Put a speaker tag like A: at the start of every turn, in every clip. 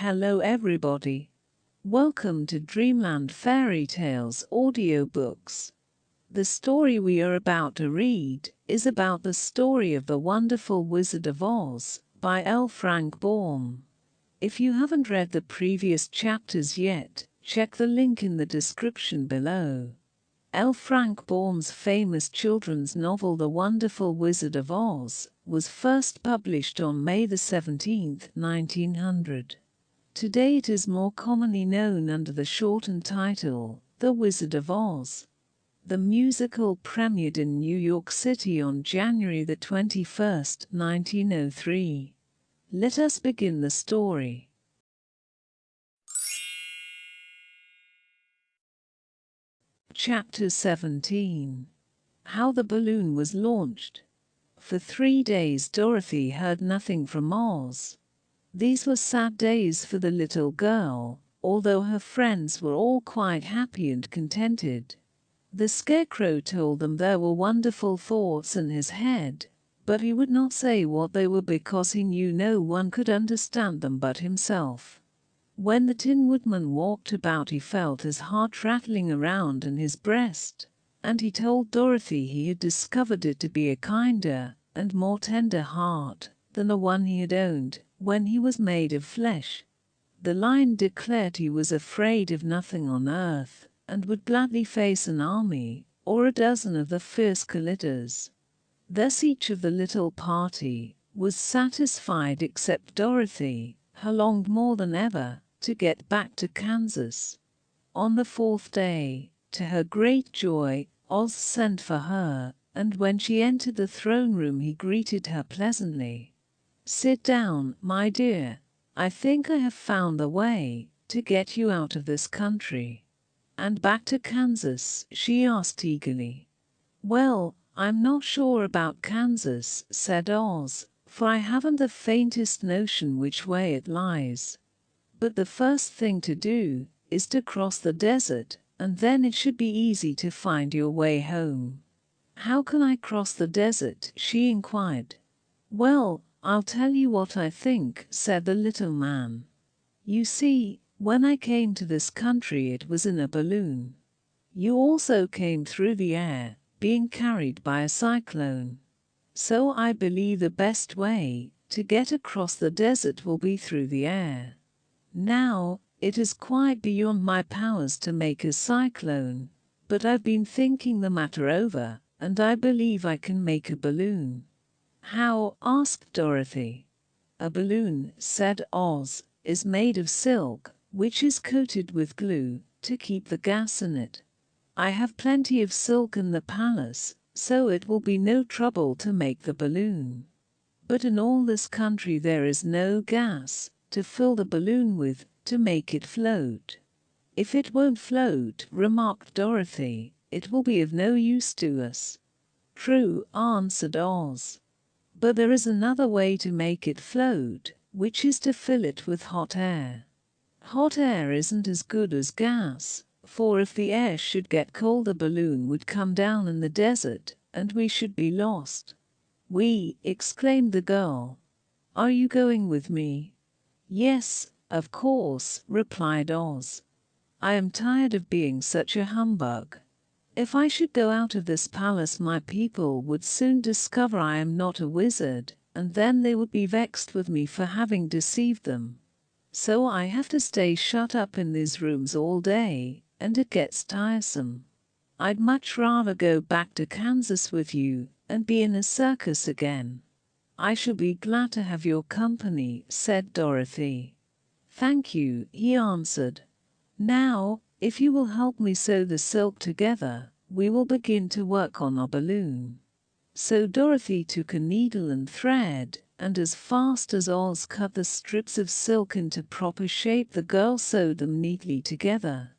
A: Hello everybody. Welcome to Dreamland Fairy Tales audiobooks. The story we are about to read is about the story of the Wonderful Wizard of Oz by L. Frank Baum. If you haven't read the previous chapters yet, check the link in the description below. L. Frank Baum's famous children's novel The Wonderful Wizard of Oz was first published on May 17, 1900. Today it is more commonly known under the shortened title, The Wizard of Oz. The musical premiered in New York City on January 21, 1903. Let us begin the story. Chapter 17. How the Balloon Was Launched. For 3 days Dorothy heard nothing from Oz. These were sad days for the little girl, although her friends were all quite happy and contented. The Scarecrow told them there were wonderful thoughts in his head, but he would not say what they were because he knew no one could understand them but himself. When the Tin Woodman walked about he felt his heart rattling around in his breast, and he told Dorothy he had discovered it to be a kinder and more tender heart than the one he had owned when he was made of flesh. The Lion declared he was afraid of nothing on earth, and would gladly face an army or a dozen of the fierce Kalitas. Thus each of the little party was satisfied except Dorothy, who longed more than ever to get back to Kansas. On the 4th day, to her great joy, Oz sent for her, and when she entered the throne room he greeted her pleasantly. "Sit down, my dear. I think I have found the way to get you out of this country." "And back to Kansas?" she asked eagerly. "Well, I'm not sure about Kansas," said Oz, "for I haven't the faintest notion which way it lies. But the first thing to do is to cross the desert, and then it should be easy to find your way home." "How can I cross the desert?" she inquired. "Well, I'll tell you what I think," said the little man. "You see, when I came to this country it was in a balloon. You also came through the air, being carried by a cyclone. So I believe the best way to get across the desert will be through the air. Now, it is quite beyond my powers to make a cyclone, but I've been thinking the matter over, and I believe I can make a balloon." "How?" asked Dorothy. "A balloon," said Oz, "is made of silk, which is coated with glue to keep the gas in it. I have plenty of silk in the palace, so it will be no trouble to make the balloon. But in all this country there is no gas to fill the balloon with to make it float." "If it won't float," remarked Dorothy, "it will be of no use to us." "True," answered Oz. "But there is another way to make it float, which is to fill it with hot air. Hot air isn't as good as gas, for if the air should get cold the balloon would come down in the desert, and we should be lost." "We!" exclaimed the girl. "Are you going with me?" "Yes, of course," replied Oz. "I am tired of being such a humbug. If I should go out of this palace my people would soon discover I am not a wizard, and then they would be vexed with me for having deceived them. So I have to stay shut up in these rooms all day, and it gets tiresome. I'd much rather go back to Kansas with you and be in a circus again." "I shall be glad to have your company," said Dorothy. "Thank you," he answered. "Now, if you will help me sew the silk together, we will begin to work on our balloon." So Dorothy took a needle and thread, and as fast as Oz cut the strips of silk into proper shape the girl sewed them neatly together.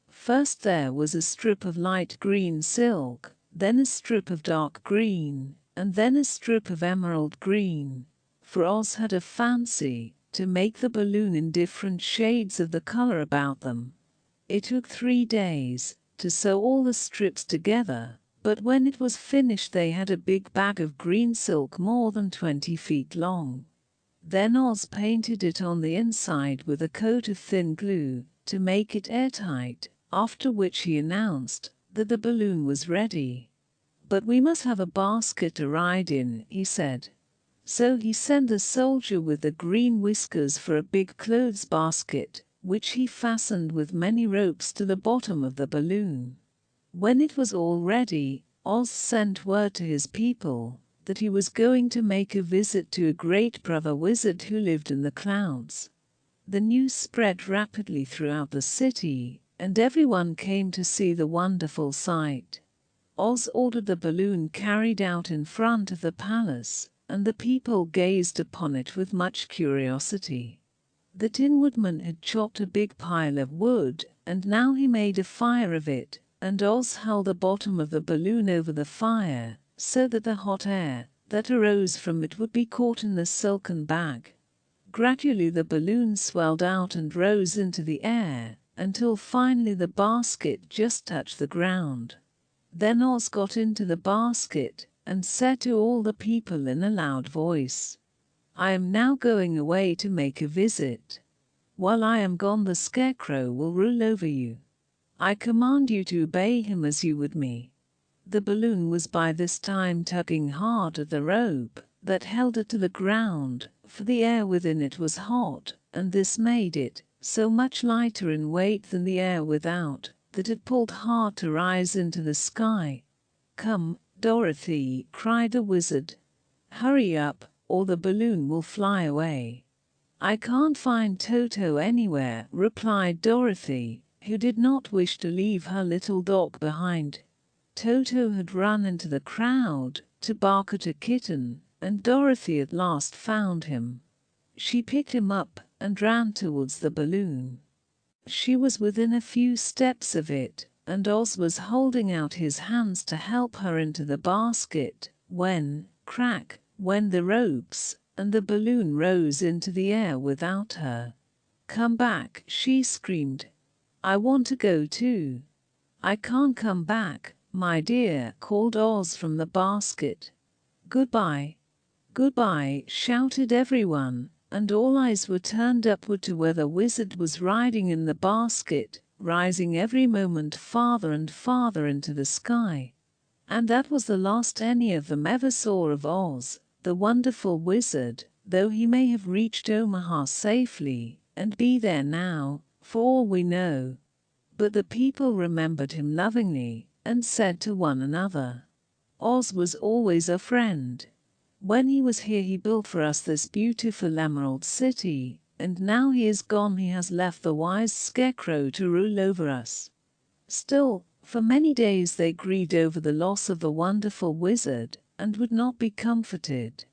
A: First there was a strip of light green silk, then a strip of dark green, and then a strip of emerald green, for Oz had a fancy to make the balloon in different shades of the color about them. It took 3 days to sew all the strips together, but when it was finished they had a big bag of green silk more than 20 feet long. Then Oz painted it on the inside with a coat of thin glue to make it airtight, after which he announced that the balloon was ready. "But we must have a basket to ride in," he said. So he sent the soldier with the green whiskers for a big clothes basket, which he fastened with many ropes to the bottom of the balloon. When it was all ready, Oz sent word to his people that he was going to make a visit to a great brother wizard who lived in the clouds. The news spread rapidly throughout the city, and everyone came to see the wonderful sight. Oz ordered the balloon carried out in front of the palace, and the people gazed upon it with much curiosity. The Tin Woodman had chopped a big pile of wood, and now he made a fire of it, and Oz held the bottom of the balloon over the fire, so that the hot air that arose from it would be caught in the silken bag. Gradually the balloon swelled out and rose into the air, until finally the basket just touched the ground. Then Oz got into the basket and said to all the people in a loud voice, "I am now going away to make a visit. While I am gone, the Scarecrow will rule over you. I command you to obey him as you would me." The balloon was by this time tugging hard at the rope that held it to the ground, for the air within it was hot, and this made it so much lighter in weight than the air without that it pulled hard to rise into the sky. "Come, Dorothy," cried the wizard. "Hurry up, or the balloon will fly away." "I can't find Toto anywhere," replied Dorothy, who did not wish to leave her little dog behind. Toto had run into the crowd to bark at a kitten, and Dorothy at last found him. She picked him up and ran towards the balloon. She was within a few steps of it, and Oz was holding out his hands to help her into the basket, when, crack, went the ropes, and the balloon rose into the air without her. "Come back," she screamed. "I want to go too." "I can't come back, my dear," called Oz from the basket. "Goodbye." "Goodbye," shouted everyone, and all eyes were turned upward to where the wizard was riding in the basket, rising every moment farther and farther into the sky. And that was the last any of them ever saw of Oz, the wonderful wizard, though he may have reached Omaha safely and be there now, for all we know. But the people remembered him lovingly and said to one another, "Oz was always a friend. When he was here he built for us this beautiful Emerald City, and now he is gone he has left the wise Scarecrow to rule over us." Still, for many days they grieved over the loss of the wonderful wizard and would not be comforted.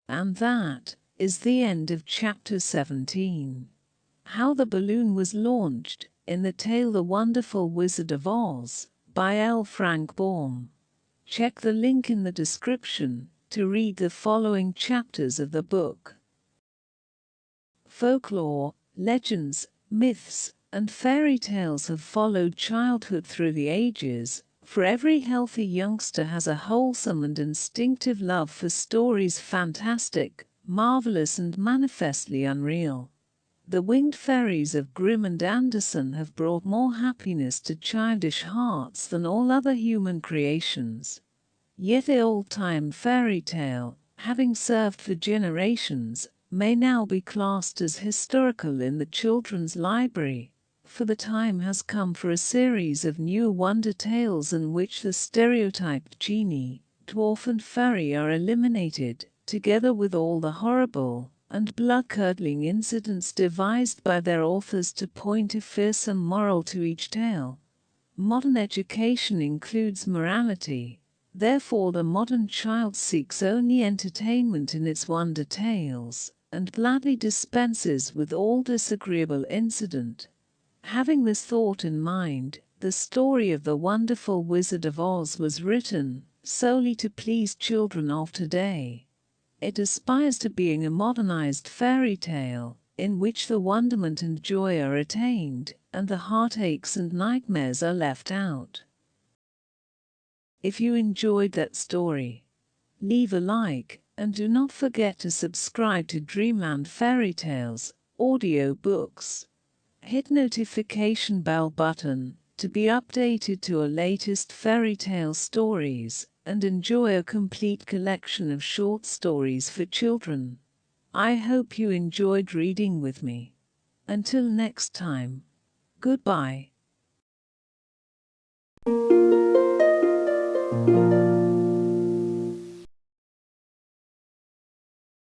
A: And that is the end of Chapter 17. How the Balloon Was Launched, in the tale The Wonderful Wizard of Oz, by L. Frank Baum. Check the link in the description to read the following chapters of the book. Folklore, legends, myths, and fairy tales have followed childhood through the ages, for every healthy youngster has a wholesome and instinctive love for stories fantastic, marvelous, and manifestly unreal. The winged fairies of Grimm and Andersen have brought more happiness to childish hearts than all other human creations. Yet the old-time fairy tale, having served for generations, may now be classed as historical in the children's library, for the time has come for a series of new wonder tales in which the stereotyped genie, dwarf, and fairy are eliminated, together with all the horrible and blood-curdling incidents devised by their authors to point a fearsome moral to each tale. Modern education includes morality. Therefore the modern child seeks only entertainment in its wonder tales, and gladly dispenses with all disagreeable incident. Having this thought in mind, the story of the wonderful Wizard of Oz was written solely to please children of today. It aspires to being a modernized fairy tale, in which the wonderment and joy are attained, and the heartaches and nightmares are left out. If you enjoyed that story, leave a like, And do not forget to subscribe to Dreamland Fairy Tales audiobooks. Hit notification bell button to be updated to our latest fairy tale stories and enjoy a complete collection of short stories for children. I hope you enjoyed reading with me. Until next time, goodbye.